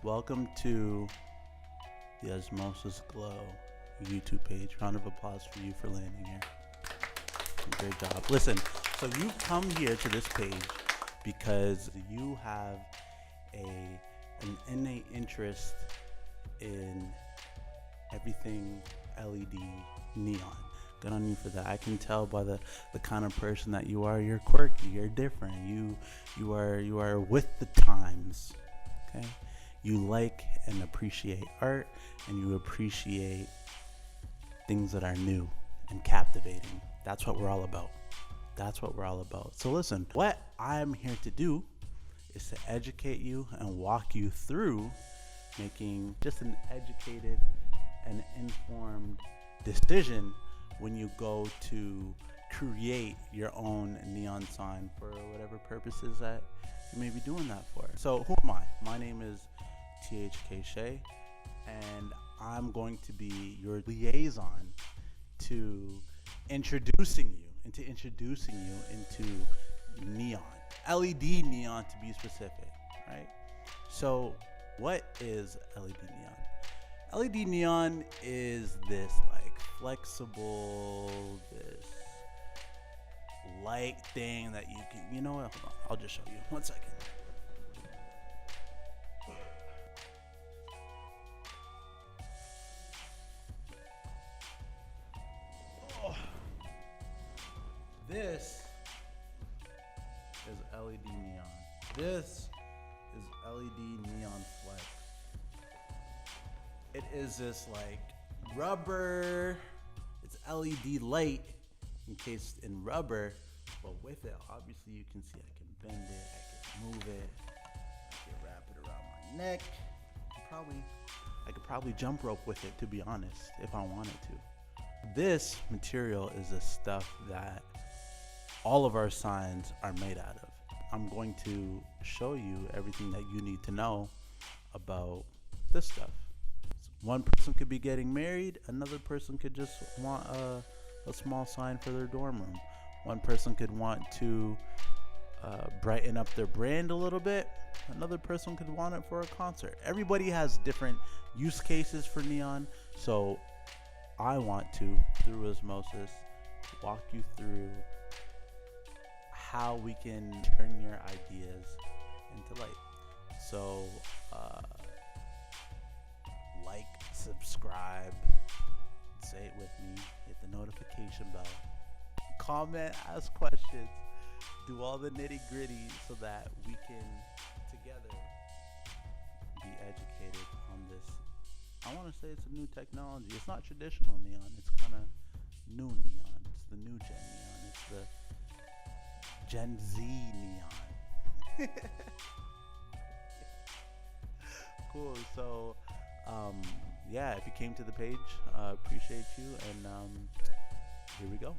Welcome to the Osmosis Glow YouTube page. Round of applause for you for landing here. Great job. Listen, so you come here to this page because you have an innate interest in everything LED neon. Good on you for that. I can tell by the kind of person that you are. You're quirky. You're different. You are with the times. Okay. You like and appreciate art, and you appreciate things that are new and captivating. That's what we're all about. That's what we're all about. So listen, what I'm here to do is to educate you and walk you through making just an educated and informed decision when you go to create your own neon sign for whatever purposes that you may be doing that for. So who am I? My name is THK Shea, and I'm going to be your liaison to introducing you into neon, LED neon to be specific, right? So what is LED neon? LED neon is this like flexible, this light thing that you can, you know what, hold on, I'll just show you, 1 second. This is LED neon. This is LED neon flex. It is this like rubber, it's LED light encased in rubber, but with it, obviously you can see I can bend it, I can move it, I can wrap it around my neck. I could probably jump rope with it, to be honest, if I wanted to. This material is the stuff that all of our signs are made out of. I'm going to show you everything that you need to know about this stuff. One person could be getting married, another person could just want a small sign for their dorm room. One person could want to brighten up their brand a little bit, another person could want it for a concert. Everybody has different use cases for neon, so I want to, through Osmosis, walk you through how we can turn your ideas into light. So like, subscribe, say it with me, hit the notification bell, comment, ask questions, do all the nitty gritty so that we can together be educated on this. I want to say it's a new technology. It's not traditional neon, it's kind of new neon. It's the new gen neon. It's the Gen Z neon. Cool. So yeah, if you came to the page, appreciate you, and here we go.